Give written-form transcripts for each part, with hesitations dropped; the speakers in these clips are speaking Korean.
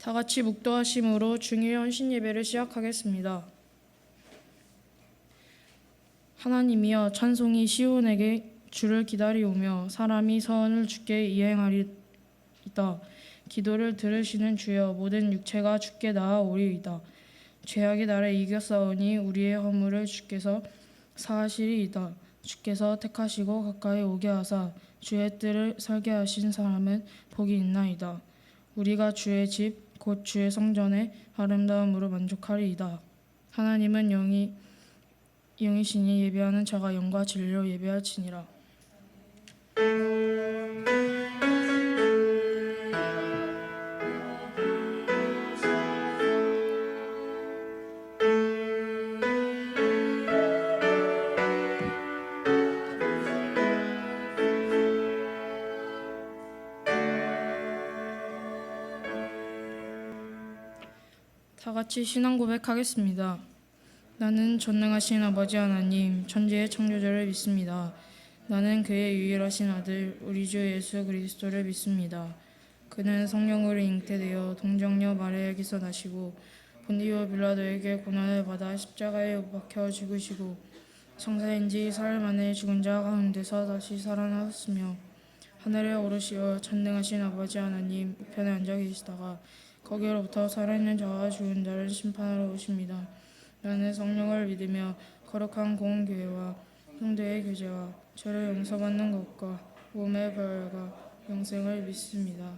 다 같이 묵도하심으로 중일 헌신 예배를 시작하겠습니다. 하나님이여, 찬송이 시온에게 주를 기다리오며 사람이 선을 주께 이행하리이다. 기도를 들으시는 주여, 모든 육체가 주께 나아오리이다. 죄악의 날에 이겼사오니 우리의 허물을 주께서 사하시리이다. 주께서 택하시고 가까이 오게 하사 주의 뜰을 설계 하신 사람은 복이 있나이다. 우리가 주의 집 곧 주의 성전의 아름다움으로 만족하리이다. 하나님은 영이시니 예배하는 자가 영과 진리로 예배할지니라. 다 같이 신앙 고백하겠습니다. 나는 전능하신 아버지 하나님, 천지의 창조주를 믿습니다. 나는 그의 유일하신 아들, 우리 주 예수 그리스도를 믿습니다. 그는 성령으로 잉태되어 동정녀 마리아에게서 나시고 본디오 빌라도에게 고난을 받아 십자가에 못 박혀 죽으시고 성사인 지 사흘 만에 죽은 자 가운데서 다시 살아나셨으며 하늘에 오르시어 전능하신 아버지 하나님 우편에 앉아 계시다가 거기로부터 살아있는 자와 죽은 자를 심판하러 오십니다. 나는 성령을 믿으며 거룩한 공교회와 성도의 교제와 죄를 용서받는 것과 몸의 부활과 영생을 믿습니다.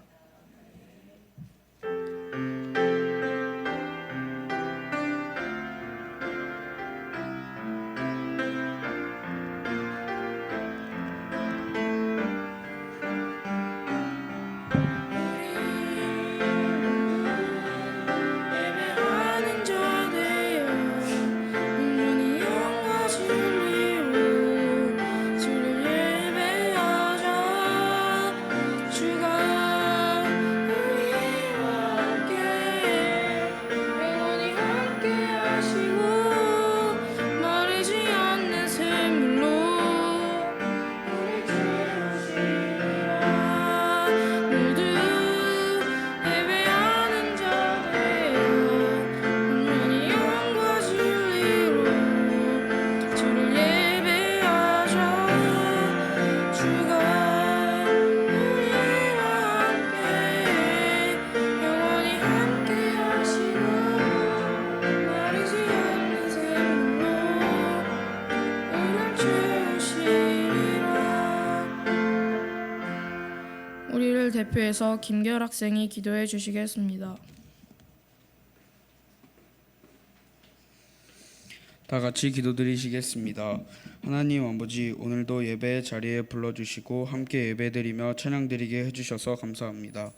우리를 대표해서 김결 학생이 기도해 주시겠습니다. 다 같이 기도드리시겠습니다. 하나님 아버지, 오늘도 예배의 자리에 불러주시고 함께 예배드리며 찬양드리게 해주셔서 감사합니다.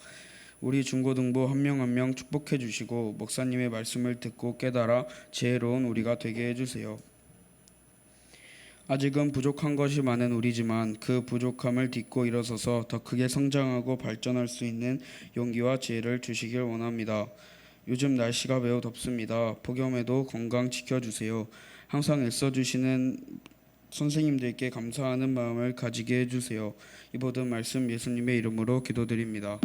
우리 중고등부 한 명 한 명 축복해 주시고 목사님의 말씀을 듣고 깨달아 지혜로운 우리가 되게 해주세요. 아직은 부족한 것이 많은 우리지만 그 부족함을 딛고 일어서서 더 크게 성장하고 발전할 수 있는 용기와 지혜를 주시길 원합니다. 요즘 날씨가 매우 덥습니다. 폭염에도 건강 지켜주세요. 항상 애써주시는 선생님들께 감사하는 마음을 가지게 해주세요. 이 모든 말씀 예수님의 이름으로 기도드립니다.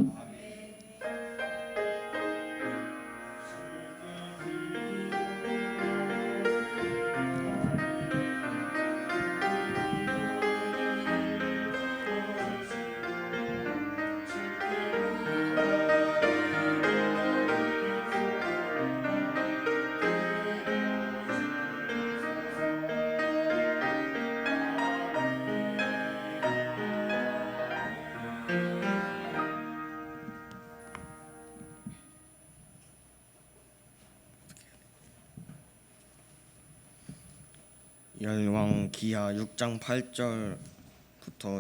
열왕 기하 6장 8절부터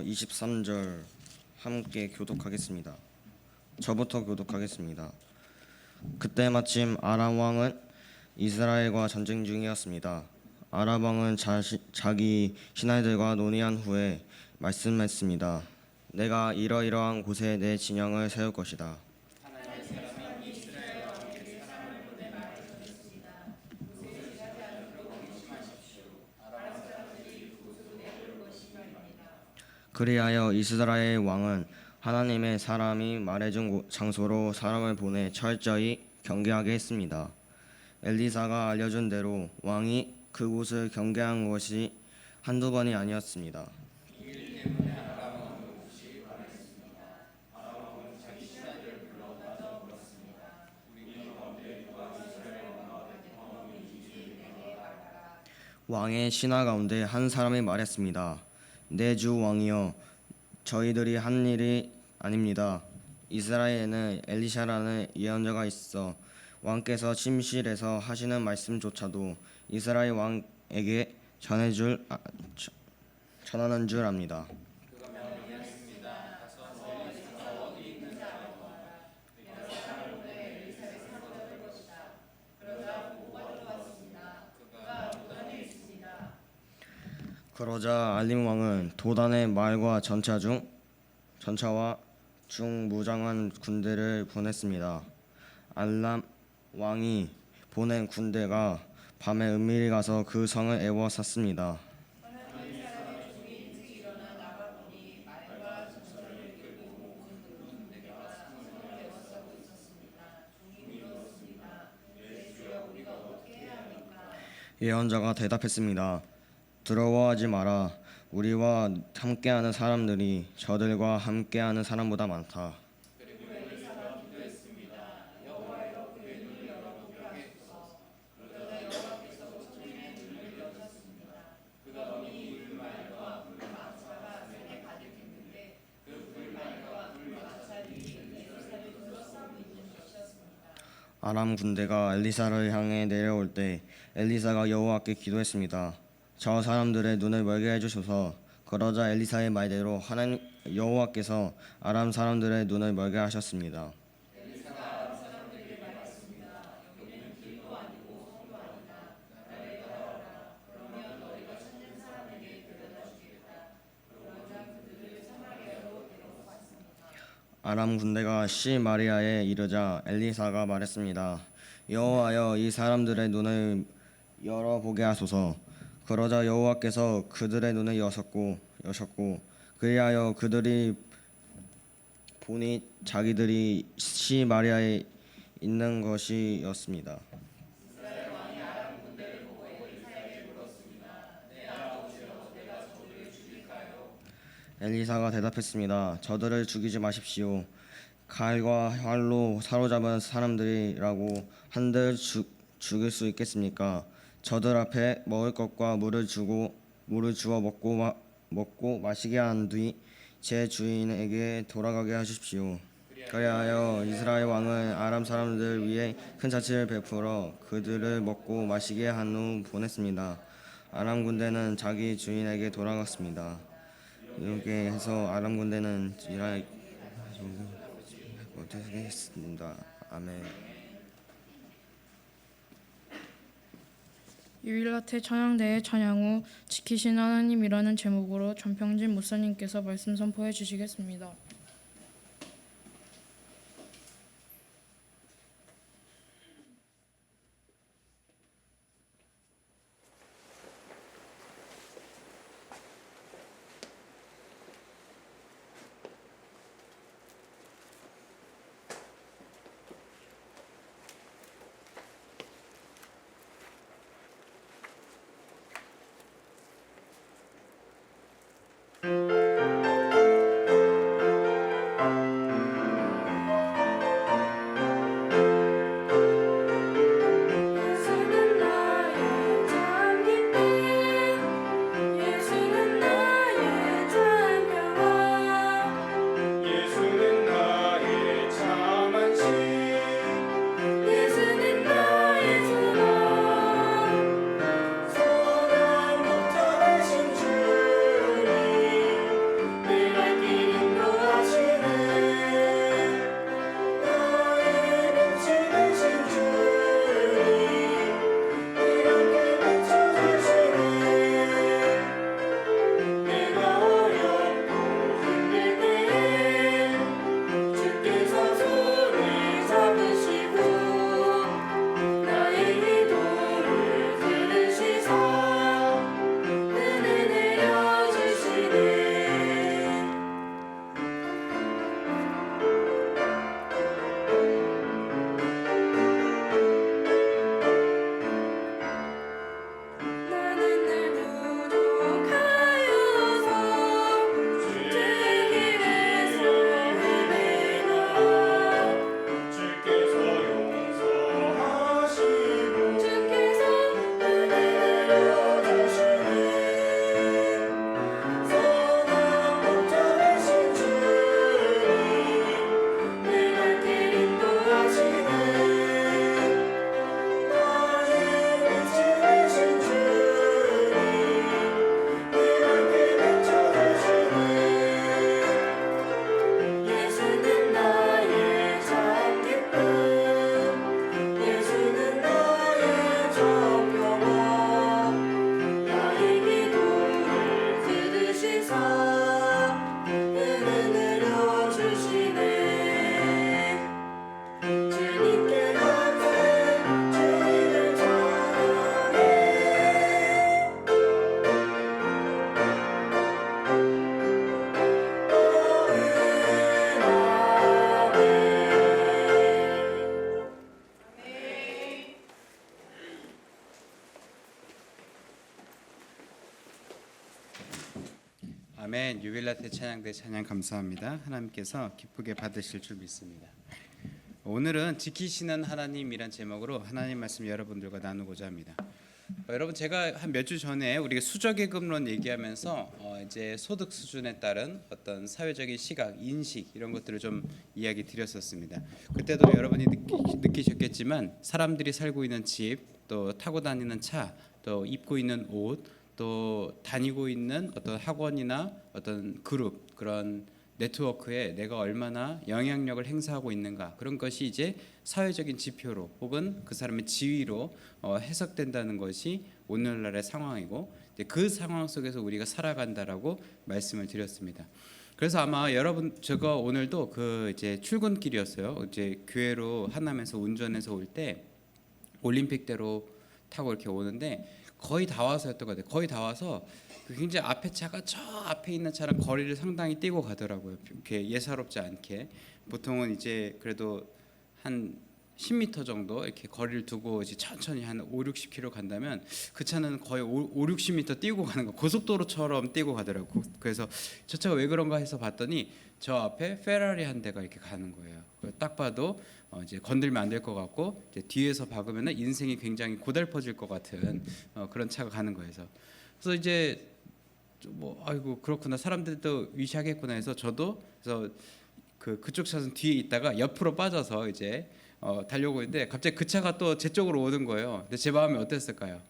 23절 함께 교독하겠습니다. 저부터 교독하겠습니다. 그때 마침 아람 왕은 이스라엘과 전쟁 중이었습니다. 아람 왕은 자기 신하들과 논의한 후에 말씀했습니다. 내가 이러이러한 곳에 내 진영을 세울 것이다. 그리하여 이스라엘 왕은 하나님의 사람이 말해준 장소로 사람을 보내 철저히 경계하게 했습니다. 엘리사가 알려준 대로 왕이 그곳을 경계한 것이 한두 번이 아니었습니다. 왕의 신하 가운데 한 사람이 말했습니다. 내 주 왕이여, 저희들이 한 일이 아닙니다. 이스라엘에는 엘리샤라는 예언자가 있어 왕께서 침실에서 하시는 말씀조차도 이스라엘 왕에게 전하는 줄 압니다. 그러자 알림 왕은 도단의 말과 전차와 중무장한 군대를 보냈습니다. 알람 왕이 보낸 군대가 밤에 은밀히 가서 그 성을 에워쌌습니다. 예언자가 대답했습니다. 두려워하지 마라. 우리와 함께하는 사람들이 저들과 함께하는 사람보다 많다. 아람 군대가 엘리사를 향해 내려올 때 엘리사가 여호와께 기도했습니다. 저 사람들의 눈을 멀게 해주소서. 그러자 엘리사의 말대로 하나님 여호와께서 아람 사람들의 눈을 멀게 하셨습니다. 아람 군대가 시마리아에 이르자 엘리사가 말했습니다. 여호와여, 이 사람들의 눈을 열어보게 하소서. 그러자 여호와께서 그들의 눈을 여셨고 그리하여 그들이 보니 자기들이 시마리아에 있는 것이었습니다. 엘리사가 대답했습니다. 저들을 죽이지 마십시오. 칼과 활로 사로잡은 사람들이라고 한들 죽일 수 있겠습니까? 저들 앞에 먹을 것과 물을 주어 먹고 마시게 한 뒤 제 주인에게 돌아가게 하십시오. 그리하여 이스라엘 왕은 아람 사람들 위해 큰 잔치를 베풀어 그들을 먹고 마시게 한 후 보냈습니다. 아람 군대는 자기 주인에게 돌아갔습니다. 이렇게 해서 아람 군대는 못하겠습니다. 아멘. 유일라테 찬양대의 찬양 후 지키신 하나님이라는 제목으로 전평진 목사님께서 말씀 선포해 주시겠습니다. 아멘. 유빌라 때 찬양대 찬양 감사합니다. 하나님께서 기쁘게 받으실 줄 믿습니다. 오늘은 지키시는 하나님이란 제목으로 하나님 말씀 여러분들과 나누고자 합니다. 여러분, 제가 한 몇 주 전에 우리가 수저계급론 얘기하면서 이제 소득 수준에 따른 어떤 사회적인 시각, 인식 이런 것들을 좀 이야기 드렸었습니다. 그때도 여러분이 느끼셨겠지만 사람들이 살고 있는 집, 또 타고 다니는 차, 또 입고 있는 옷, 또 다니고 있는 어떤 학원이나 어떤 그룹, 그런 네트워크에 내가 얼마나 영향력을 행사하고 있는가, 그런 것이 이제 사회적인 지표로 혹은 그 사람의 지위로 해석된다는 것이 오늘날의 상황이고, 이제 그 상황 속에서 우리가 살아간다라고 말씀을 드렸습니다. 그래서 아마 여러분, 제가 오늘도 그 이제 출근길이었어요. 이제 교회로 하남에서 운전해서 올 때 올림픽대로 타고 이렇게 오는데 거의 다 와서였던 것 같아요. 거의 다 와서 굉장히 앞에 차가 저 앞에 있는 차랑 거리를 상당히 띄고 가더라고요. 이렇게 예사롭지 않게. 보통은 이제 그래도 한 10m 정도 이렇게 거리를 두고 이제 천천히 한 5, 60km 간다면 그 차는 거의 5, 60m 뛰고 가는 거, 고속도로처럼 뛰고 가더라고요. 그래서 저 차가 왜 그런가 해서 봤더니 저 앞에 페라리 한 대가 이렇게 가는 거예요. 딱 봐도 이제 건들면 안 될 것 같고, 이제 뒤에서 박으면 인생이 굉장히 고달퍼질 것 같은 그런 차가 가는 거예요. 그래서 이제 뭐 아이고 그렇구나, 사람들도 위시하겠구나 해서 저도 그래서 그쪽 차선 뒤에 있다가 옆으로 빠져서 이제 달려오고 있는데 갑자기 그 차가 또 제 쪽으로 오는 거예요. 근데 제 마음이 어땠을까요?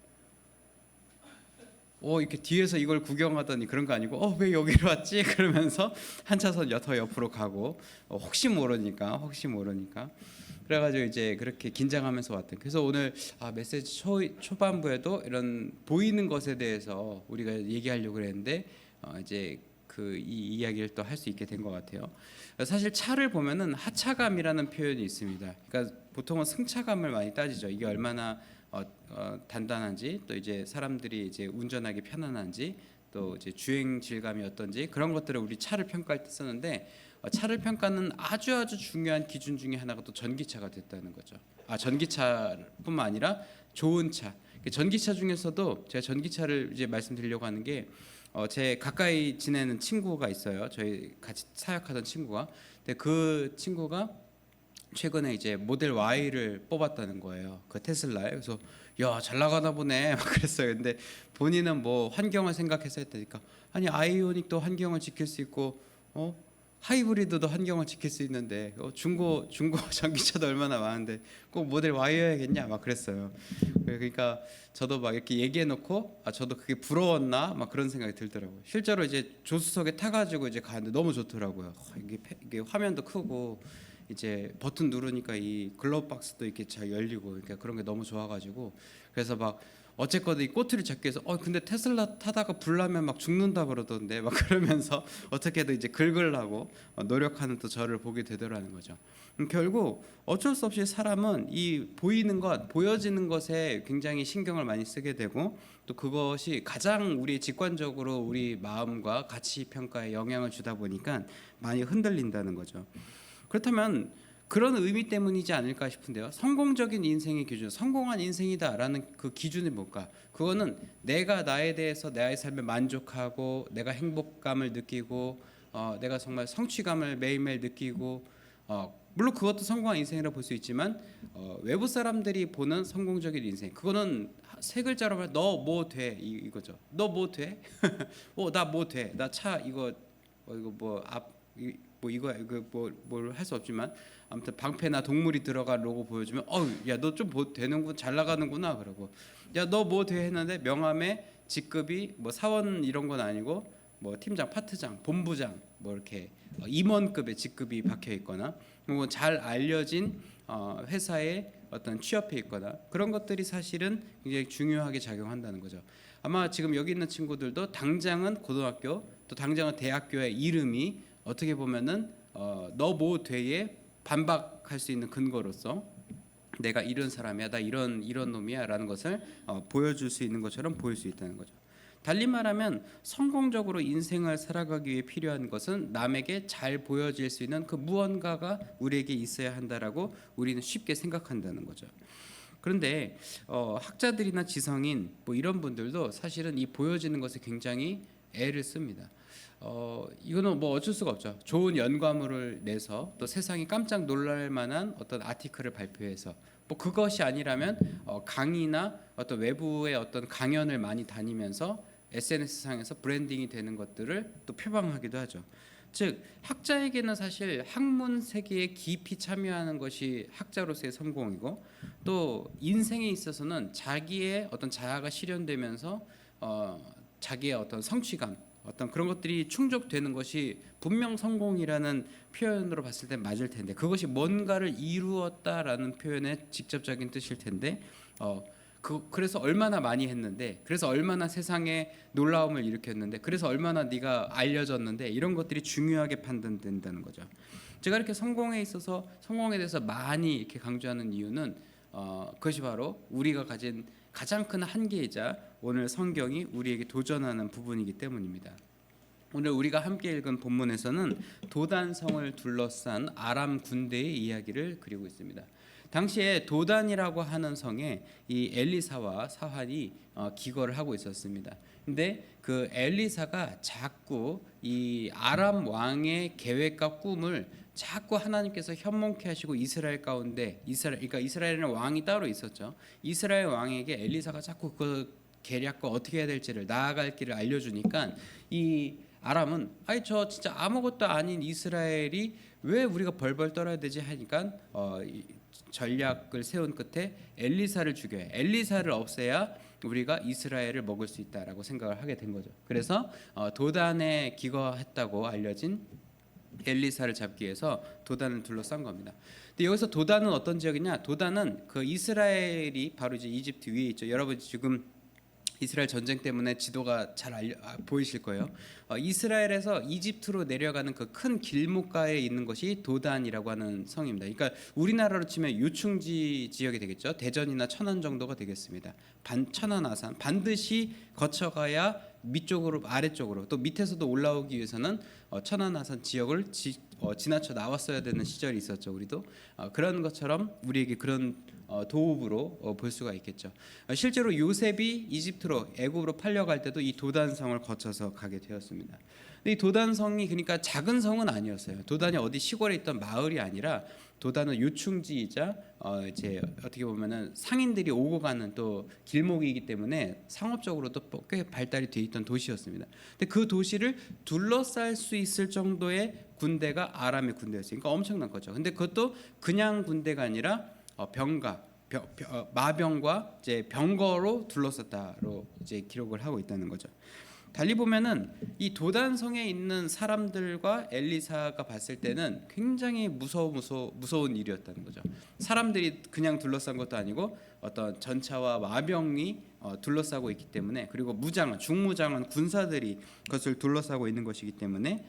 이렇게 뒤에서 이걸 구경하더니 그런 거 아니고 왜 여기로 왔지? 그러면서 한 차선 더 옆으로 가고 혹시 모르니까 그래가지고 이제 그렇게 긴장하면서 왔던. 그래서 오늘 메시지 초반부에도 이런 보이는 것에 대해서 우리가 얘기하려고 그랬는데 이제 이 이야기를 또 할 수 있게 된 것 같아요. 사실 차를 보면은 하차감이라는 표현이 있습니다. 그러니까 보통은 승차감을 많이 따지죠. 이게 얼마나 단단한지, 또 이제 사람들이 이제 운전하기 편안한지, 또 이제 주행 질감이 어떤지, 그런 것들을 우리 차를 평가할 때 쓰는데, 차를 평가하는 아주 중요한 기준 중에 하나가 또 전기차가 됐다는 거죠. 전기차뿐만 아니라 좋은 차. 전기차 중에서도 제가 전기차를 이제 말씀드리려고 하는 게, 제 가까이 지내는 친구가 있어요. 저희 같이 사역하던 친구가. 근데 그 친구가 최근에 이제 모델 Y를 뽑았다는 거예요. 그 테슬라에. 그래서 야, 잘 나가나 보네 막 그랬어요. 근데 본인은 뭐 환경을 생각해서 했다니까. 아니, 아이오닉도 환경을 지킬 수 있고 하이브리드도 환경을 지킬 수 있는데 중고 전기차도 얼마나 많은데 꼭 모델 Y여야겠냐 막 그랬어요. 그러니까 저도 막 이렇게 얘기해 놓고 저도 그게 부러웠나 막 그런 생각이 들더라고요. 실제로 이제 조수석에 타가지고 이제 가는데 너무 좋더라고요. 이게 화면도 크고 이제 버튼 누르니까 이 글러브 박스도 이렇게 잘 열리고, 그러니까 그런 게 너무 좋아가지고, 그래서 막 어쨌거든 이 꼬투리 잡기 위해서 근데 테슬라 타다가 불나면 막 죽는다 그러던데 막 그러면서 어떻게든 이제 긁으려고 노력하는 또 저를 보게 되더라는 거죠. 결국 어쩔 수 없이 사람은 이 보이는 것, 보여지는 것에 굉장히 신경을 많이 쓰게 되고, 또 그것이 가장 우리 직관적으로 우리 마음과 가치 평가에 영향을 주다 보니까 많이 흔들린다는 거죠. 그렇다면 그런 의미 때문이지 않을까 싶은데요. 성공적인 인생의 기준, 성공한 인생이다라는 그 기준이 뭘까? 그거는 내가 나에 대해서 나의 삶에 만족하고, 내가 행복감을 느끼고, 내가 정말 성취감을 매일매일 느끼고, 물론 그것도 성공한 인생이라고 볼 수 있지만, 외부 사람들이 보는 성공적인 인생, 그거는 세 글자로 말해 너 뭐 돼 이거죠. 너 뭐 돼? 나 뭐 돼? 나 차 이거 뭘 할 수 없지만 아무튼 방패나 동물이 들어간 로고 보여주면 야 너 좀 되는군, 잘 나가는구나 그러고, 야 너 뭐 돼 했는데 명함에 직급이 뭐 사원 이런 건 아니고 뭐 팀장, 파트장, 본부장 뭐 이렇게 임원급의 직급이 박혀 있거나, 뭐 잘 알려진 회사에 어떤 취업해 있거나, 그런 것들이 사실은 굉장히 중요하게 작용한다는 거죠. 아마 지금 여기 있는 친구들도 당장은 고등학교, 또 당장은 대학교의 이름이 어떻게 보면은 너 뭐 돼에 반박할 수 있는 근거로서 내가 이런 사람이야, 나 이런 놈이야라는 것을 보여줄 수 있는 것처럼 보일 수 있다는 거죠. 달리 말하면 성공적으로 인생을 살아가기 위해 필요한 것은 남에게 잘 보여질 수 있는 그 무언가가 우리에게 있어야 한다라고 우리는 쉽게 생각한다는 거죠. 그런데 학자들이나 지성인 뭐 이런 분들도 사실은 이 보여지는 것에 굉장히 애를 씁니다. 이거는 뭐 어쩔 수가 없죠. 좋은 연관물을 내서 또 세상이 깜짝 놀랄 만한 어떤 아티클을 발표해서 뭐 그것이 아니라면 강의나 어떤 외부의 어떤 강연을 많이 다니면서 SNS 상에서 브랜딩이 되는 것들을 또 표방하기도 하죠. 즉 학자에게는 사실 학문 세계에 깊이 참여하는 것이 학자로서의 성공이고 또 인생에 있어서는 자기의 어떤 자아가 실현되면서 자기의 어떤 성취감 어떤 그런 것들이 충족되는 것이 분명 성공이라는 표현으로 봤을 때 맞을 텐데 그것이 뭔가를 이루었다라는 표현의 직접적인 뜻일 텐데 그래서 얼마나 많이 했는데 그래서 얼마나 세상에 놀라움을 일으켰는데 그래서 얼마나 네가 알려졌는데 이런 것들이 중요하게 판단된다는 거죠. 제가 이렇게 성공에 있어서 성공에 대해서 많이 이렇게 강조하는 이유는 그것이 바로 우리가 가진 가장 큰 한계이자 오늘 성경이 우리에게 도전하는 부분이기 때문입니다. 오늘 우리가 함께 읽은 본문에서는 도단성을 둘러싼 아람 군대의 이야기를 그리고 있습니다. 당시에 도단이라고 하는 성에 이 엘리사와 사환이 기거를 하고 있었습니다. 근데 그 엘리사가 자꾸 이 아람 왕의 계획과 꿈을 자꾸 하나님께서 현몽케 하시고 이스라엘 가운데 그러니까 이스라엘에는 왕이 따로 있었죠. 이스라엘 왕에게 엘리사가 자꾸 그 계략과 어떻게 해야 될지를 나아갈 길을 알려주니까 이 아람은 아니 저 진짜 아무것도 아닌 이스라엘이 왜 우리가 벌벌 떨어야 되지 하니까 전략을 세운 끝에 엘리사를 죽여야 엘리사를 없애야 우리가 이스라엘을 먹을 수 있다라고 생각을 하게 된 거죠. 그래서 도단에 기거했다고 알려진 엘리사를 잡기 위해서 도단을 둘러싼 겁니다. 근데 여기서 도단은 어떤 지역이냐? 도단은 그 이스라엘이 바로 이제 이집트 위에 있죠. 여러분 지금 이스라엘 전쟁 때문에 지도가 잘 보이실 거예요. 이스라엘에서 이집트로 내려가는 그 큰 길목가에 있는 것이 도단이라고 하는 성입니다. 그러니까 우리나라로 치면 요충지 지역이 되겠죠. 대전이나 천안 정도가 되겠습니다. 천안 아산 반드시 거쳐가야 밑쪽으로 아래쪽으로 또 밑에서도 올라오기 위해서는 천안 아산 지역을 지나쳐 나왔어야 되는 시절이 있었죠. 우리도 그런 것처럼 우리에게 그런 도읍으로 볼 수가 있겠죠. 실제로 요셉이 이집트로 애굽으로 팔려갈 때도 이 도단성을 거쳐서 가게 되었습니다. 근데 이 도단성이 그러니까 작은 성은 아니었어요. 도단이 어디 시골에 있던 마을이 아니라 도단은 요충지이자 이제 어떻게 보면은 상인들이 오고 가는 또 길목이기 때문에 상업적으로도 꽤 발달이 돼 있던 도시였습니다. 근데 그 도시를 둘러쌀 수 있을 정도의 군대가 아람의 군대였어요. 그러니까 엄청난 거죠. 근데 그것도 그냥 군대가 아니라 마병과 이제 병거로 둘러쌌다로 이제 기록을 하고 있다는 거죠. 달리 보면은 이 도단성에 있는 사람들과 엘리사가 봤을 때는 굉장히 무서운 일이었다는 거죠. 사람들이 그냥 둘러싼 것도 아니고 어떤 전차와 마병이 둘러싸고 있기 때문에 그리고 중무장한 군사들이 그것을 둘러싸고 있는 것이기 때문에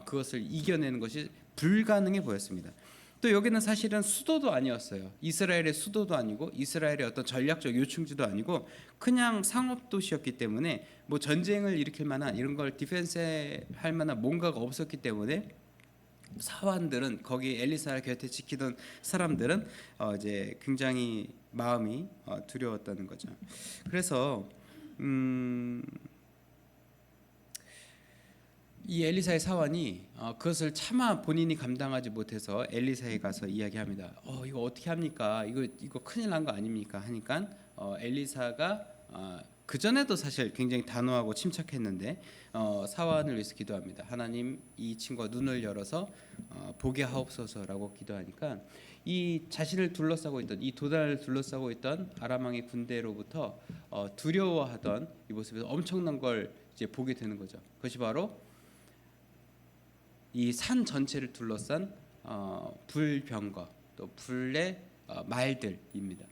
그것을 이겨내는 것이 불가능해 보였습니다. 또 여기는 사실은 수도도 아니었어요. 이스라엘의 수도도 아니고 이스라엘의 어떤 전략적 요충지도 아니고 그냥 상업 도시였기 때문에 뭐 전쟁을 일으킬 만한 이런 걸 디펜스 할 만한 뭔가가 없었기 때문에 사환들은 거기 엘리사를 곁에 지키던 사람들은 이제 굉장히 마음이 두려웠다는 거죠. 그래서 이 엘리사의 사환이 그것을 차마 본인이 감당하지 못해서 엘리사에 가서 이야기합니다. 이거 어떻게 합니까? 이거 큰일 난 거 아닙니까? 하니까 엘리사가 그 전에도 사실 굉장히 단호하고 침착했는데 사환을 위해서 기도합니다. 하나님 이 친구가 눈을 열어서 보게 하옵소서라고 기도하니까 이 자신을 둘러싸고 있던 이 도단을 둘러싸고 있던 아람 왕의 군대로부터 두려워하던 이 모습에서 엄청난 걸 이제 보게 되는 거죠. 그것이 바로 이 산 전체를 둘러싼 불병거 또 불의 말들입니다.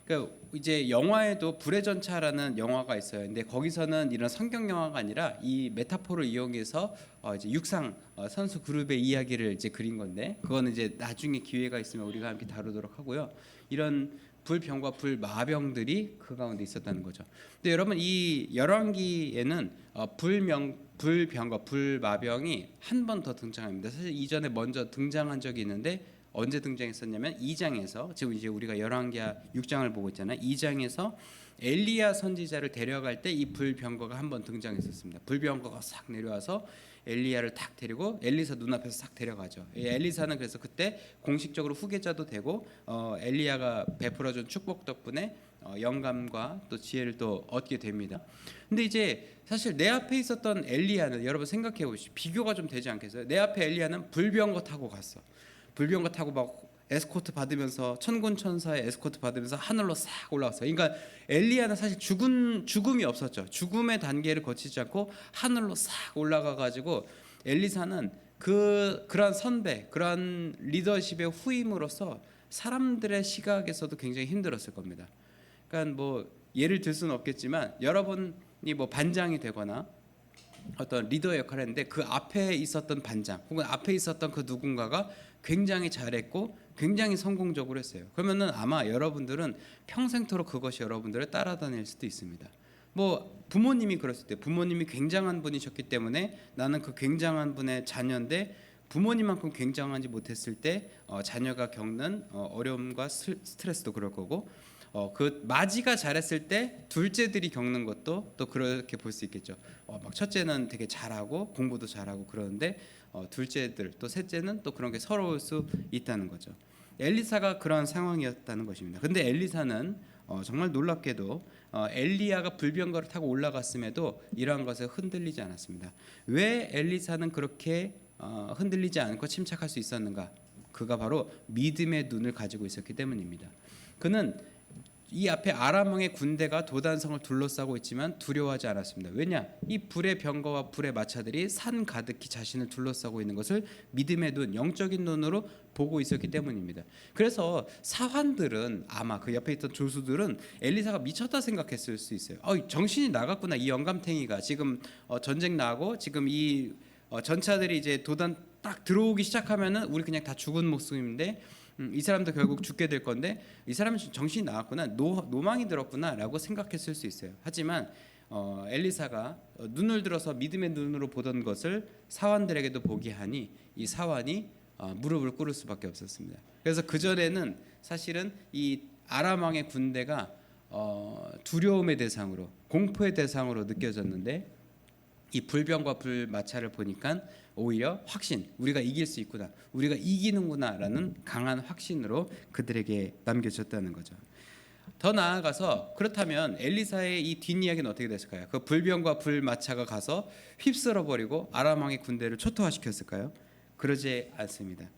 그러니까 이제 영화에도 불의 전차라는 영화가 있어요. 근데 거기서는 이런 성경 영화가 아니라 이 메타포를 이용해서 이제 육상 선수 그룹의 이야기를 이제 그린 건데 그거는 이제 나중에 기회가 있으면 우리가 함께 다루도록 하고요. 이런 불병과 불마병들이 그 가운데 있었다는 거죠. 근데 여러분 이 열왕기에는 불병과 불마병이 한 번 더 등장합니다. 사실 이전에 먼저 등장한 적이 있는데 언제 등장했었냐면 2장에서 지금 이제 우리가 열왕기하 6장을 보고 있잖아요. 2장에서 엘리야 선지자를 데려갈 때 이 불병거가 한 번 등장했었습니다. 불병거가 싹 내려와서 엘리야를 탁 데리고 엘리사 눈앞에서 싹 데려가죠. 이 엘리사는 그래서 그때 공식적으로 후계자도 되고 엘리야가 베풀어준 축복 덕분에 영감과 또 지혜를 또 얻게 됩니다. 근데 이제 사실 내 앞에 있었던 엘리야는 여러분 생각해 보시죠. 비교가 좀 되지 않겠어요? 내 앞에 엘리야는 불병거 타고 갔어. 불병거 타고 막 에스코트 받으면서 천군 천사의 에스코트 받으면서 하늘로 싹 올라왔어요. 그러니까 엘리야는 사실 죽음이 없었죠. 죽음의 단계를 거치지 않고 하늘로 싹 올라가 가지고 엘리사는 그러한 선배, 그러한 리더십의 후임으로서 사람들의 시각에서도 굉장히 힘들었을 겁니다. 그러니까 뭐 예를 들 수는 없겠지만 여러분이 뭐 반장이 되거나 어떤 리더 역할을 했는데 그 앞에 있었던 반장 혹은 앞에 있었던 그 누군가가 굉장히 잘했고 굉장히 성공적으로 했어요. 그러면은 아마 여러분들은 평생토록 그것이 여러분들을 따라다닐 수도 있습니다. 뭐 부모님이 그랬을 때 부모님이 굉장한 분이셨기 때문에 나는 그 굉장한 분의 자녀인데 부모님만큼 굉장하지 못했을 때 자녀가 겪는 어려움과 스트레스도 그럴 거고 그 마지가 잘했을 때 둘째들이 겪는 것도 또 그렇게 볼 수 있겠죠. 막 첫째는 되게 잘하고 공부도 잘하고 그러는데 둘째들 또 셋째는 또 그런 게 서러울 수 있다는 거죠. 엘리사가 그런 상황이었다는 것입니다. 근데 엘리사는 정말 놀랍게도 엘리야가 불병거를 타고 올라갔음에도 이러한 것에 흔들리지 않았습니다. 왜 엘리사는 그렇게 흔들리지 않고 침착할 수 있었는가? 그가 바로 믿음의 눈을 가지고 있었기 때문입니다. 그는 이 앞에 아람 왕의 군대가 도단성을 둘러싸고 있지만 두려워하지 않았습니다. 왜냐? 이 불의 병거와 불의 마차들이 산 가득히 자신을 둘러싸고 있는 것을 믿음의 눈, 영적인 눈으로 보고 있었기 때문입니다. 그래서 사환들은 아마 그 옆에 있던 조수들은 엘리사가 미쳤다 생각했을 수 있어요. 정신이 나갔구나. 이 영감탱이가 지금 전쟁 나고 지금 이 전차들이 이제 도단 딱 들어오기 시작하면은 우리 그냥 다 죽은 목숨인데 이 사람도 결국 죽게 될 건데 이 사람은 정신이 나갔구나, 노망이 들었구나라고 생각했을 수 있어요. 하지만 엘리사가 눈을 들어서 믿음의 눈으로 보던 것을 사환들에게도 보게 하니 이 사환이 무릎을 꿇을 수밖에 없었습니다. 그래서 그 전에는 사실은 이 아람 왕의 군대가 두려움의 대상으로, 공포의 대상으로 느껴졌는데 이 불병과 불마차를 보니까 오히려 확신, 우리가 이길 수 있구나, 우리가 이기는구나라는 강한 확신으로 그들에게 남겨졌다는 거죠. 더 나아가서 그렇다면 엘리사의 이 뒷이야기는 어떻게 됐을까요? 그 불병과 불마차가 가서 휩쓸어 버리고 아람 왕의 군대를 초토화시켰을까요? 그러지 않습니다.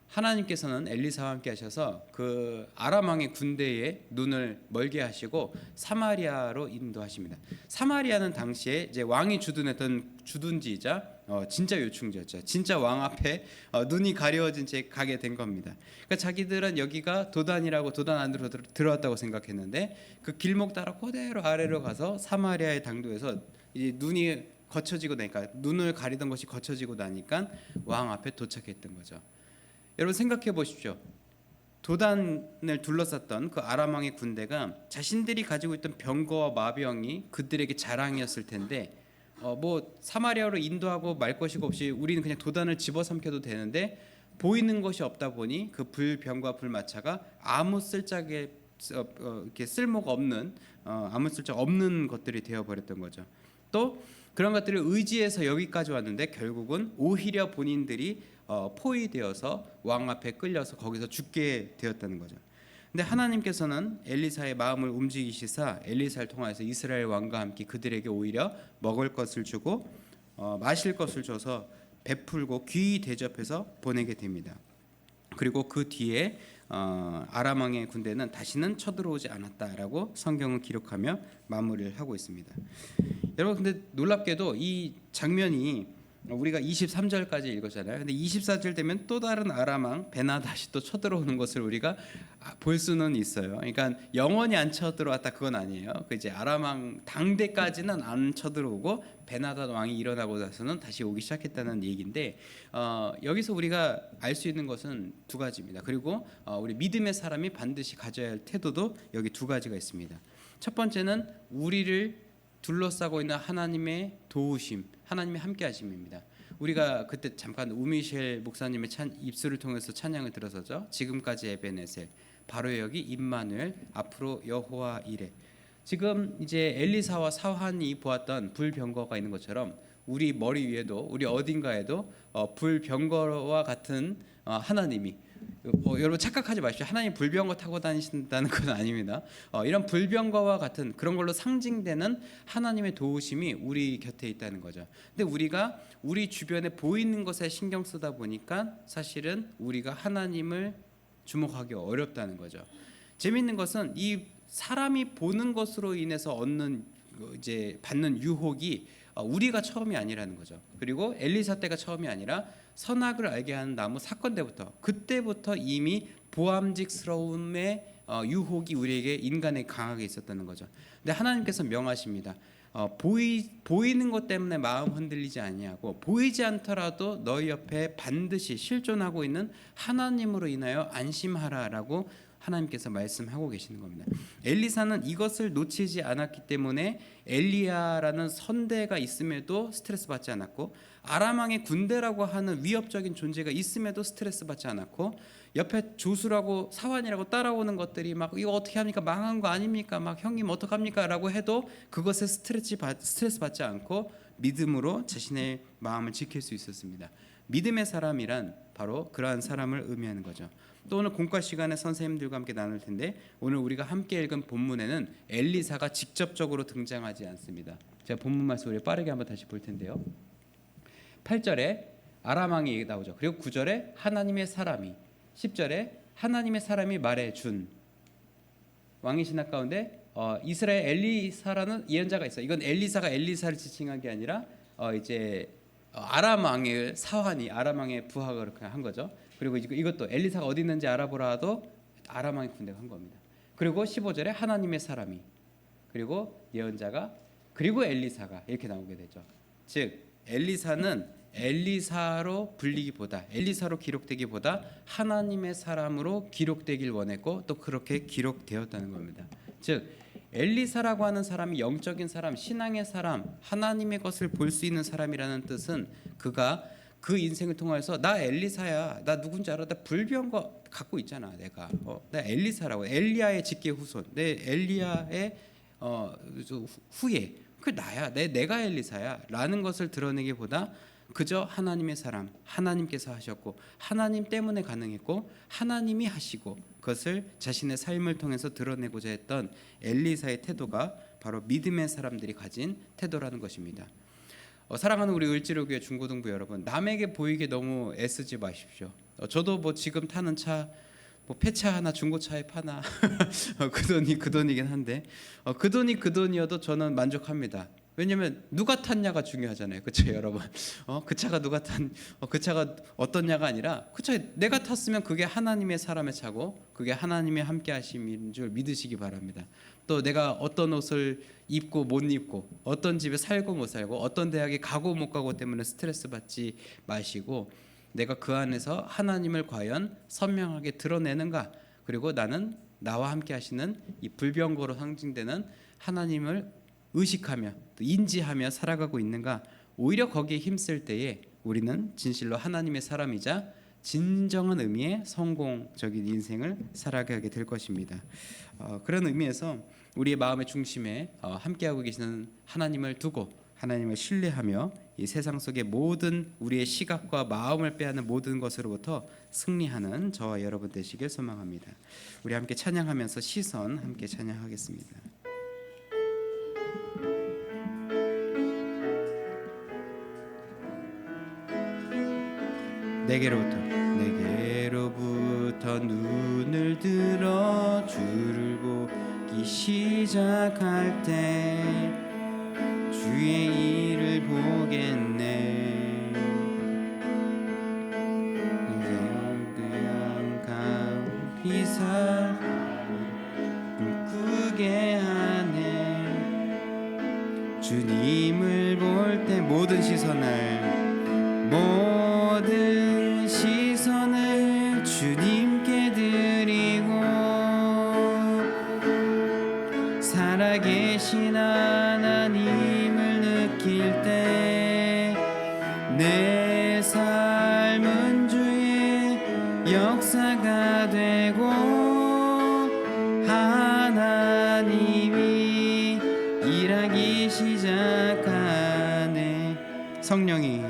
하나님께서는 엘리사와 함께 하셔서 그 아람 왕의 군대의 눈을 멀게 하시고 사마리아로 인도하십니다. 사마리아는 당시에 이제 왕이 주둔했던 주둔지이자 진짜 요충지였죠. 진짜 왕 앞에 눈이 가려워진 채 가게 된 겁니다. 그러니까 자기들은 여기가 도단이라고 도단 안으로 들어왔다고 생각했는데 그 길목 따라 그대로 아래로 가서 사마리아의 당도에서 이제 눈이 거쳐지고 나니까, 눈을 가리던 것이 거쳐지고 나니까 왕 앞에 도착했던 거죠. 여러분 생각해 보십시오. 도단을 둘러쌌던 그 아람 왕의 군대가 자신들이 가지고 있던 병거와 마병이 그들에게 자랑이었을 텐데 뭐 사마리아로 인도하고 말 것이고 없이 우리는 그냥 도단을 집어삼켜도 되는데 보이는 것이 없다 보니 그 불병과 불마차가 아무 쓸짝에 이렇게 쓸모가 없는 아무 쓸짝 없는 것들이 되어 버렸던 거죠. 또 그런 것들을 의지해서 여기까지 왔는데 결국은 오히려 본인들이 포위되어서 왕 앞에 끌려서 거기서 죽게 되었다는 거죠. 근데 하나님께서는 엘리사의 마음을 움직이시사 엘리사를 통해서 이스라엘 왕과 함께 그들에게 오히려 먹을 것을 주고 마실 것을 줘서 베풀고 귀히 대접해서 보내게 됩니다. 그리고 그 뒤에 아람 왕의 군대는 다시는 쳐들어오지 않았다라고 성경은 기록하며 마무리를 하고 있습니다. 여러분 근데 놀랍게도 이 장면이 우리가 23절까지 읽었잖아요. 근데 24절 되면 또 다른 아람 왕 베나다시 또 쳐들어오는 것을 우리가 볼 수는 있어요. 그러니까 영원히 안 쳐들어왔다 그건 아니에요. 그 이제 아람 왕 당대까지는 안 쳐들어오고 베나다 왕이 일어나고 나서는 다시 오기 시작했다는 얘기인데 여기서 우리가 알 수 있는 것은 두 가지입니다. 그리고 우리 믿음의 사람이 반드시 가져야 할 태도도 여기 두 가지가 있습니다. 첫 번째는 우리를 둘러싸고 있는 하나님의 도우심, 하나님의 함께하심입니다. 우리가 그때 잠깐 우미셸 목사님의 입술을 통해서 찬양을 들어서죠. 지금까지 에베네셀, 바로 여기 임마누엘, 앞으로 여호와 이레. 지금 이제 엘리사와 사환이 보았던 불병거가 있는 것처럼 우리 머리 위에도 우리 어딘가에도 불병거와 같은 하나님이 여러분 착각하지 마십시오. 하나님 불병거 타고 다니신다는 건 아닙니다. 이런 불병거와 같은 그런 걸로 상징되는 하나님의 도우심이 우리 곁에 있다는 거죠. 근데 우리가 우리 주변에 보이는 것에 신경 쓰다 보니까 사실은 우리가 하나님을 주목하기 어렵다는 거죠. 재미있는 것은 이 사람이 보는 것으로 인해서 얻는 이제 받는 유혹이 우리가 처음이 아니라는 거죠. 그리고 엘리사 때가 처음이 아니라 선악을 알게 하는 나무 사건 때부터 그때부터 이미 보암직스러움의 유혹이 우리에게 인간에 강하게 있었다는 거죠. 근데 하나님께서 명하십니다. 보이는 것 때문에 마음 흔들리지 아니하고 보이지 않더라도 너희 옆에 반드시 실존하고 있는 하나님으로 인하여 안심하라라고 하나님께서 말씀하고 계시는 겁니다. 엘리사는 이것을 놓치지 않았기 때문에 엘리야라는 선대가 있음에도 스트레스 받지 않았고 아람 왕의 군대라고 하는 위협적인 존재가 있음에도 스트레스 받지 않았고 옆에 조수라고 사환이라고 따라오는 것들이 막 이거 어떻게 합니까? 망한 거 아닙니까? 막 형님 어떡합니까? 라고 해도 그것에 스트레스 받지 않고 믿음으로 자신의 마음을 지킬 수 있었습니다. 믿음의 사람이란 바로 그러한 사람을 의미하는 거죠. 또 오늘 공과 시간에 선생님들과 함께 나눌 텐데 오늘 우리가 함께 읽은 본문에는 엘리사가 직접적으로 등장하지 않습니다. 제가 본문 말씀을 빠르게 한번 다시 볼 텐데요. 8절에 아람 왕이 나오죠. 그리고 9절에 하나님의 사람이, 10절에 하나님의 사람이 말해준 왕의 신학 가운데 이스라엘 엘리사라는 예언자가 있어요. 이건 엘리사가 엘리사를 지칭한 게 아니라 이제 아람 왕의 사환이 아람 왕의 부하가 그렇게 한 거죠. 그리고 이것도 엘리사가 어디 있는지 알아보라도 아람 왕의 군대가 한 겁니다. 그리고 15절에 하나님의 사람이, 그리고 예언자가, 그리고 엘리사가 이렇게 나오게 되죠. 즉 엘리사는 엘리사로 불리기보다 엘리사로 기록되기보다 하나님의 사람으로 기록되길 원했고 또 그렇게 기록되었다는 겁니다. 즉 엘리사라고 하는 사람이 영적인 사람, 신앙의 사람, 하나님의 것을 볼 수 있는 사람이라는 뜻은 그가 그 인생을 통해서 나 엘리사야, 나 누군지 알아, 나 불병거 갖고 있잖아, 내가 나 엘리사라고, 엘리야의 직계 후손, 내 엘리야의 후예, 그 나야, 내가 엘리사야 라는 것을 드러내기보다 그저 하나님의 사람, 하나님께서 하셨고 하나님 때문에 가능했고 하나님이 하시고 그것을 자신의 삶을 통해서 드러내고자 했던 엘리사의 태도가 바로 믿음의 사람들이 가진 태도라는 것입니다. 사랑하는 우리 을지로교회 중고등부 여러분, 남에게 보이게 너무 애쓰지 마십시오. 저도 뭐 지금 타는 차 뭐 폐차 하나 중고차에 파나 그 돈이 그 돈이긴 한데 그 돈이 그 돈이어도 저는 만족합니다. 왜냐면 누가 탔냐가 중요하잖아요, 그렇죠, 여러분? 그 차가 누가 그 차가 어떻냐가 아니라 그 차 내가 탔으면 그게 하나님의 사람의 차고 그게 하나님의 함께하심인 줄 믿으시기 바랍니다. 또 내가 어떤 옷을 입고 못 입고 어떤 집에 살고 못 살고 어떤 대학에 가고 못 가고 때문에 스트레스 받지 마시고 내가 그 안에서 하나님을 과연 선명하게 드러내는가, 그리고 나는 나와 함께 하시는 이 불병거로 상징되는 하나님을 의식하며 또 인지하며 살아가고 있는가, 오히려 거기에 힘쓸 때에 우리는 진실로 하나님의 사람이자 진정한 의미의 성공적인 인생을 살아가게 될 것입니다. 그런 의미에서 우리의 마음의 중심에 함께하고 계시는 하나님을 두고 하나님을 신뢰하며 이 세상 속의 모든 우리의 시각과 마음을 빼앗는 모든 것으로부터 승리하는 저와 여러분 되시길 소망합니다. 우리 함께 찬양하면서 시선 함께 찬양하겠습니다. 내게로부터 눈을 들어 주를 보기 시작할 때 주의 일을 보겠네. 비사 꿈꾸게 하네. 주님을 볼 때 모든 시선을 주님께 드리고 살아계신 하나님을 느낄 때 내 삶은 주의 역사가 되고 하나님이 일하기 시작하네. 성령이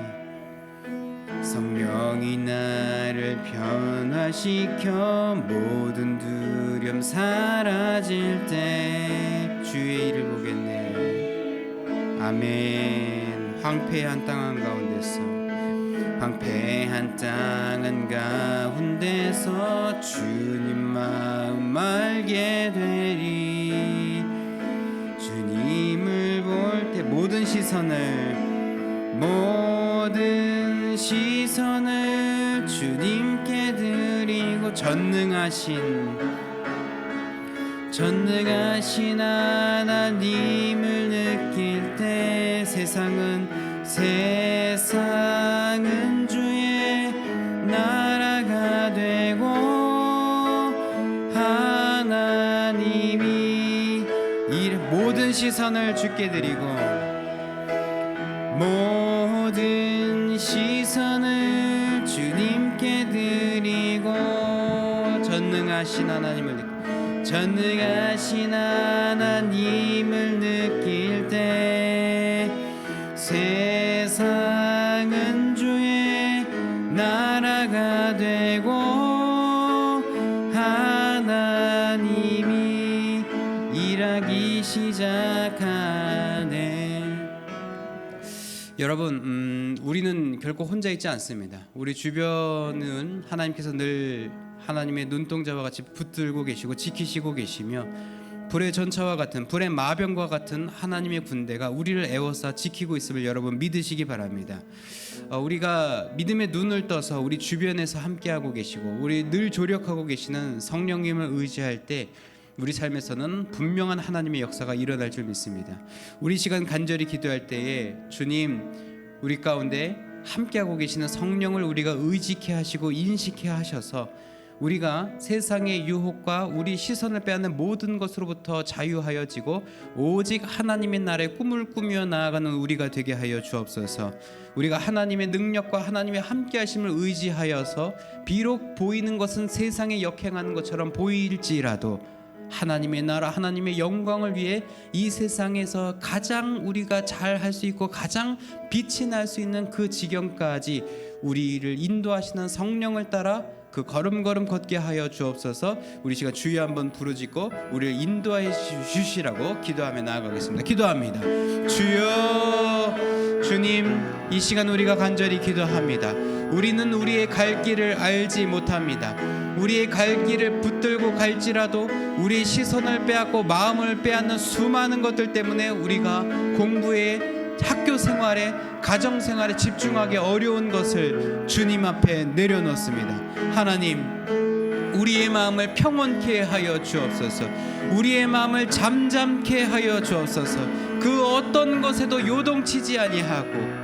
나를 변화시켜 모든 두려움 사라질 때 주의 일을 보겠네. 아멘. 황폐한 땅 한가운데서 주님 마음 알게 되리. 주님을 볼 때 모든 시선을 주님께 드리고 전능하신 하나님을 느낄 때 세상은 주의 나라가 되고 하나님이 모든 시선을 주께 드리고 모든 시선을 주님께 드리고 전능하신 하나님을 느낄 때 세상은 주의 나라가 되고 하나님이 일하기 시작하네. 여러분, 우리는 결코 혼자 있지 않습니다. 우리 주변은 하나님께서 늘 하나님의 눈동자와 같이 붙들고 계시고 지키시고 계시며 불의 전차와 같은 불의 마병과 같은 하나님의 군대가 우리를 에워싸 지키고 있음을 여러분 믿으시기 바랍니다. 우리가 믿음의 눈을 떠서 우리 주변에서 함께하고 계시고 우리 늘 조력하고 계시는 성령님을 의지할 때 우리 삶에서는 분명한 하나님의 역사가 일어날 줄 믿습니다. 우리 시간 간절히 기도할 때에 주님 우리 가운데 함께하고 계시는 성령을 우리가 의지케 하시고 인식케 하셔서 우리가 세상의 유혹과 우리 시선을 빼앗는 모든 것으로부터 자유하여지고 오직 하나님의 나라의 꿈을 꾸며 나아가는 우리가 되게 하여 주옵소서. 우리가 하나님의 능력과 하나님의 함께하심을 의지하여서 비록 보이는 것은 세상에 역행하는 것처럼 보일지라도 하나님의 나라 하나님의 영광을 위해 이 세상에서 가장 우리가 잘 할 수 있고 가장 빛이 날 수 있는 그 지경까지 우리를 인도하시는 성령을 따라 그 걸음걸음 걷게 하여 주옵소서. 우리 시간 주여 한번 부르짖고 우리를 인도하여 주시라고 기도하며 나아가겠습니다. 기도합니다. 주여, 주님, 이 시간 우리가 간절히 기도합니다. 우리는 우리의 갈 길을 알지 못합니다. 우리의 갈 길을 붙들고 갈지라도 우리의 시선을 빼앗고 마음을 빼앗는 수많은 것들 때문에 우리가 공부에 학교 생활에 가정 생활에 집중하기 어려운 것을 주님 앞에 내려놓습니다. 하나님, 우리의 마음을 평온케 하여 주옵소서. 우리의 마음을 잠잠케 하여 주옵소서. 그 어떤 것에도 요동치지 아니하고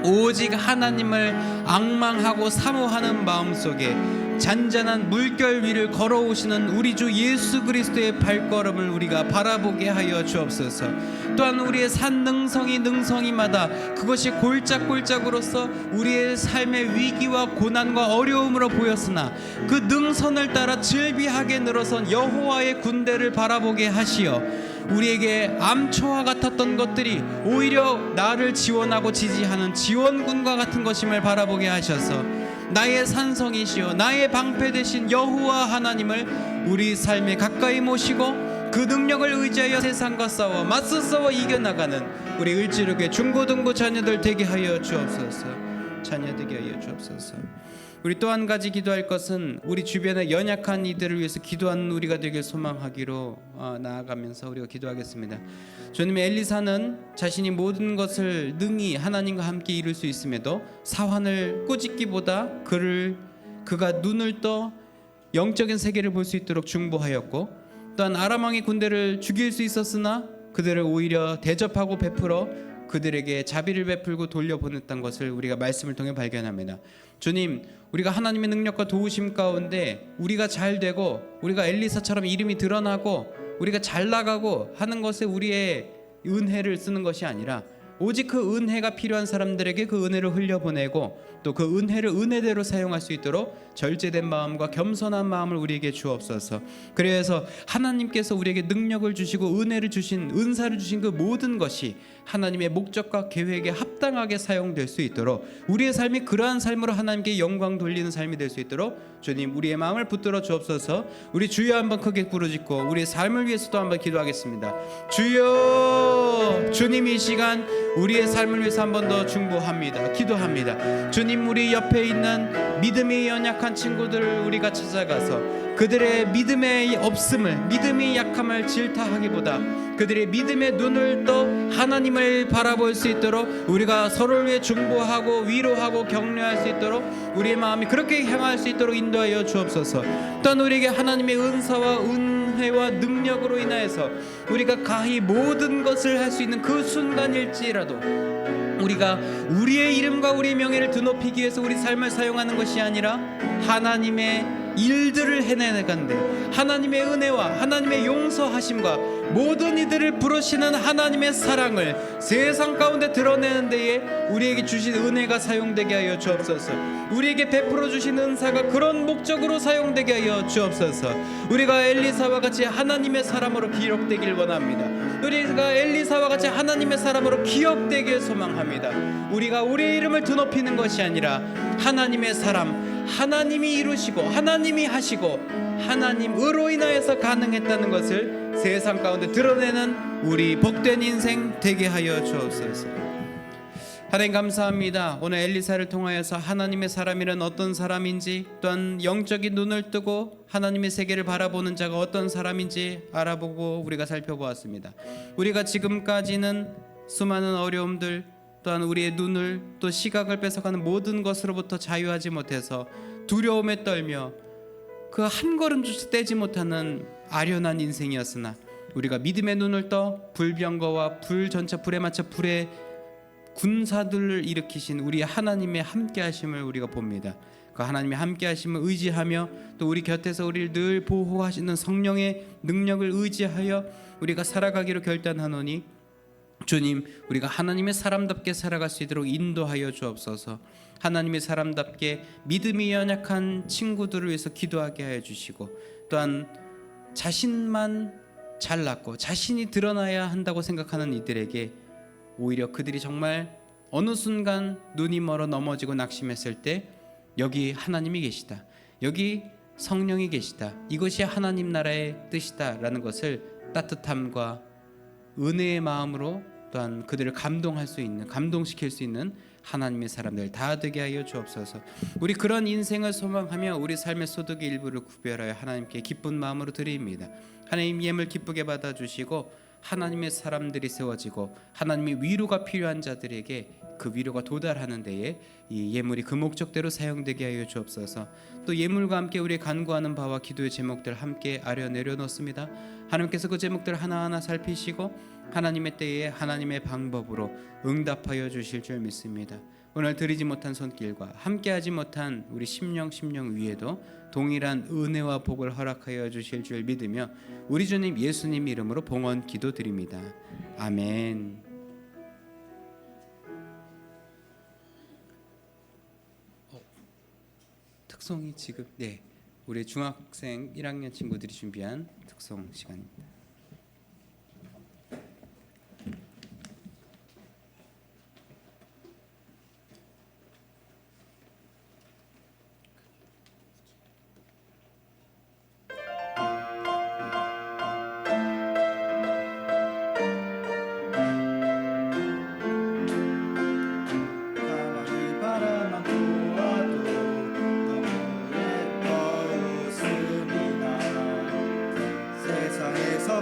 오직 하나님을 앙망하고 사모하는 마음속에 잔잔한 물결 위를 걸어오시는 우리 주 예수 그리스도의 발걸음을 우리가 바라보게 하여 주옵소서. 또한 우리의 산 능성이마다 그것이 골짜골짜로서 우리의 삶의 위기와 고난과 어려움으로 보였으나 그 능선을 따라 즐비하게 늘어선 여호와의 군대를 바라보게 하시어 우리에게 암초와 같았던 것들이 오히려 나를 지원하고 지지하는 지원군과 같은 것임을 바라보게 하셔서 나의 산성이시여 나의 방패 되신 여호와 하나님을 우리 삶에 가까이 모시고 그 능력을 의지하여 세상과 싸워 맞서 싸워 이겨나가는 우리 을지룩의 중고등부 자녀들 되게 하여 주옵소서. 자녀 되게 하여 주옵소서. 우리 또 한 가지 기도할 것은 우리 주변의 연약한 이들을 위해서 기도하는 우리가 되길 소망하기로 나아가면서 우리가 기도하겠습니다. 주님, 엘리사는 자신이 모든 것을 능히 하나님과 함께 이룰 수 있음에도 사환을 꾸짖기보다 그가 눈을 떠 영적인 세계를 볼 수 있도록 중보하였고, 또한 아람 왕의 군대를 죽일 수 있었으나 그들을 오히려 대접하고 베풀어 그들에게 자비를 베풀고 돌려보냈던 것을 우리가 말씀을 통해 발견합니다. 주님, 우리가 하나님의 능력과 도우심 가운데 우리가 잘 되고 우리가 엘리사처럼 이름이 드러나고 우리가 잘 나가고 하는 것에 우리의 은혜를 쓰는 것이 아니라 오직 그 은혜가 필요한 사람들에게 그 은혜를 흘려보내고 또 그 은혜를 은혜대로 사용할 수 있도록 절제된 마음과 겸손한 마음을 우리에게 주옵소서. 그래서 하나님께서 우리에게 능력을 주시고 은혜를 주신, 은사를 주신 그 모든 것이 하나님의 목적과 계획에 합당하게 사용될 수 있도록, 우리의 삶이 그러한 삶으로 하나님께 영광 돌리는 삶이 될 수 있도록 주님 우리의 마음을 붙들어 주옵소서. 우리 주여 한번 크게 부르짖고 우리의 삶을 위해서도 한번 기도하겠습니다. 주여, 주님 이 시간 우리의 삶을 위해서 한번 더 중보합니다. 기도합니다. 주님, 우리 옆에 있는 믿음이 연약한 친구들을 우리가 찾아가서 그들의 믿음의 없음을, 믿음의 약함을 질타하기보다 그들의 믿음의 눈을 떠 하나님을 바라볼 수 있도록 우리가 서로를 위해 중보하고 위로하고 격려할 수 있도록 우리의 마음이 그렇게 향할 수 있도록 인도하여 주옵소서. 또한 우리에게 하나님의 은사와 은혜와 능력으로 인하여서 우리가 가히 모든 것을 할 수 있는 그 순간일지라도 우리가 우리의 이름과 우리의 명예를 드높이기 위해서 우리 삶을 사용하는 것이 아니라 하나님의 일들을 해내간데 하나님의 은혜와 하나님의 용서하심과 모든 이들을 부르시는 하나님의 사랑을 세상 가운데 드러내는 데에 우리에게 주신 은혜가 사용되게 하여 주옵소서. 우리에게 베풀어 주신 은사가 그런 목적으로 사용되게 하여 주옵소서. 우리가 엘리사와 같이 하나님의 사람으로 기록되길 원합니다. 우리가 엘리사와 같이 하나님의 사람으로 기억되길 소망합니다. 우리가 우리의 이름을 드높이는 것이 아니라 하나님의 사람, 하나님이 이루시고 하나님이 하시고 하나님으로 인하여서 가능했다는 것을 세상 가운데 드러내는 우리 복된 인생 되게 하여 주옵소서. 하나님 감사합니다. 오늘 엘리사를 통하여서 하나님의 사람이란 어떤 사람인지, 또한 영적인 눈을 뜨고 하나님의 세계를 바라보는 자가 어떤 사람인지 알아보고 우리가 살펴보았습니다. 우리가 지금까지는 수많은 어려움들, 또한 우리의 눈을 또 시각을 뺏어가는 모든 것으로부터 자유하지 못해서 두려움에 떨며 그 한 걸음조차 떼지 못하는 아련한 인생이었으나 우리가 믿음의 눈을 떠 불병거와 불전차 불에 맞춰 불의 군사들을 일으키신 우리 하나님의 함께하심을 우리가 봅니다. 그 하나님의 함께하심을 의지하며 또 우리 곁에서 우리를 늘 보호하시는 성령의 능력을 의지하여 우리가 살아가기로 결단하노니 주님, 우리가 하나님의 사람답게 살아갈 수 있도록 인도하여 주옵소서. 하나님의 사람답게 믿음이 연약한 친구들을 위해서 기도하게 하여 주시고, 또한 자신만 잘났고 자신이 드러나야 한다고 생각하는 이들에게 오히려 그들이 정말 어느 순간 눈이 멀어 넘어지고 낙심했을 때 여기 하나님이 계시다, 여기 성령이 계시다, 이것이 하나님 나라의 뜻이다라는 것을 따뜻함과 은혜의 마음으로 또한 그들을 감동할 수 있는, 감동시킬 수 있는 하나님의 사람들 다 되게 하여 주옵소서. 우리 그런 인생을 소망하며 우리 삶의 소득의 일부를 구별하여 하나님께 기쁜 마음으로 드립니다. 하나님 예물 기쁘게 받아주시고 하나님의 사람들이 세워지고 하나님의 위로가 필요한 자들에게 그 위로가 도달하는 데에 이 예물이 그 목적대로 사용되게 하여 주옵소서. 또 예물과 함께 우리 간구하는 바와 기도의 제목들 함께 아려 내려놓습니다. 하나님께서 그 제목들 하나하나 살피시고 하나님의 때에 하나님의 방법으로 응답하여 주실 줄 믿습니다. 오늘 드리지 못한 손길과 함께하지 못한 우리 심령 위에도 동일한 은혜와 복을 허락하여 주실 줄 믿으며 우리 주님 예수님 이름으로 봉헌 기도드립니다. 아멘. 특송이 지금 우리 중학생 1학년 친구들이 준비한 특송 시간입니다. 세상에서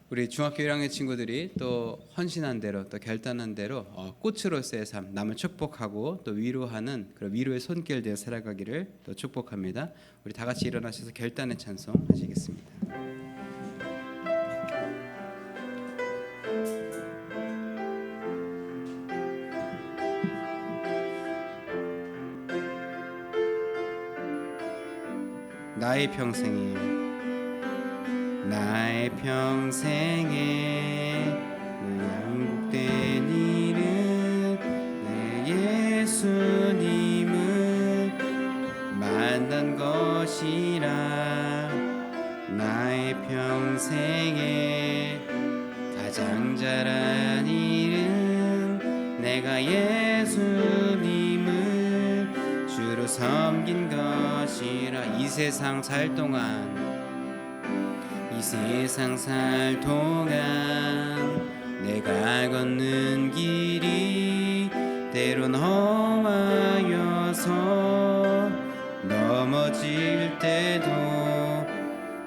우리 중학교 1학년 친구들이 또 헌신한 대로 또 결단한 대로 꽃으로서의 삶, 남을 축복하고 또 위로하는 그런 위로의 손길 되어 살아가기를 또 축복합니다. 우리 다 같이 일어나셔서 결단의 찬송 하시겠습니다. 나의 평생에 양국된 일은 내 예수님을 만난 것이라. 나의 평생에 가장 잘한 일은 내가 예수님을 주로 섬긴 것이라. 이 세상 살 동안 내가 걷는 길이 때론 험하여서 넘어질 때도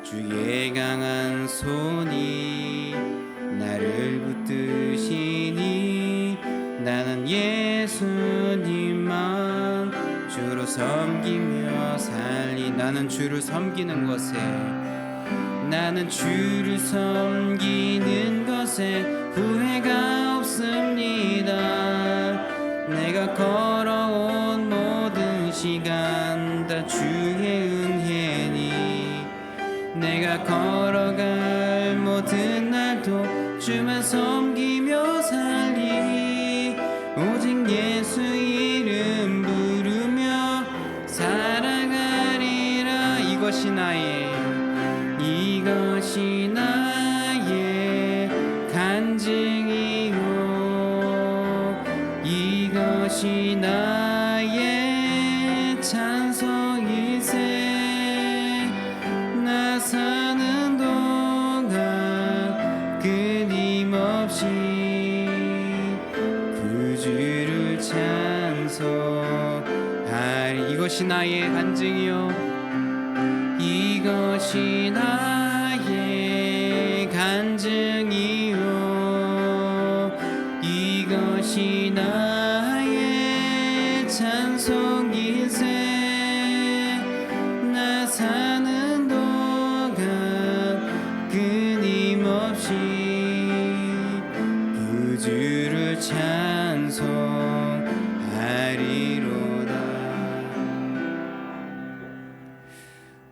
주의 강한 손이 나를 붙드시니 나는 예수님만 주로 섬기며 살리. 나는 주를 섬기는 것에 후회가 없습니다. 내가 걸어온 모든 시간 다 주의 은혜니 내가 걸어갈 모든 날도 주만 섬기며 살리. 오직 예수 이름 부르며 살아가리라. 이것이 나의 간증이요, 이것이 나의 찬송일세. 나 사는 동안 끊임없이 구주를 찬송하리. 이것이 나의 간증이요, 이것이 나의 간증이요, 이것이 나의 찬송일세. 나 사는 동안 끊임없이 구주를 찬송하리로다.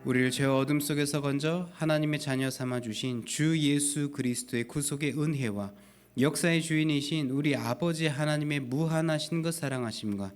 우리를 죄 어둠 속에서 건져 하나님의 자녀 삼아 주신 주 예수 그리스도의 구속의 은혜와 역사의 주인이신 우리 아버지 하나님의 무한하신 것 사랑하심과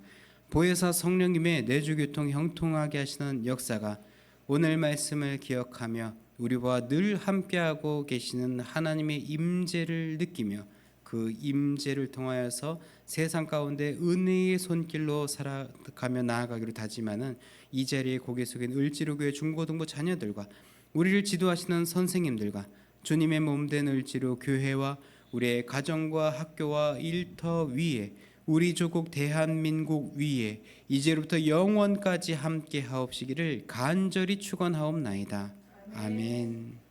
보혜사 성령님의 내주교통 형통하게 하시는 역사가 오늘 말씀을 기억하며 우리와 늘 함께하고 계시는 하나님의 임재를 느끼며 그 임재를 통하여서 세상 가운데 은혜의 손길로 살아가며 나아가기로 다짐하는 이 자리에 고개 숙인 을지로교회 중고등부 자녀들과 우리를 지도하시는 선생님들과 주님의 몸된 을지로 교회와 우리의 가정과 학교와 일터 위에 우리 조국 대한민국 위에 이제로부터 영원까지 함께 하옵시기를 간절히 축원하옵나이다. 아멘.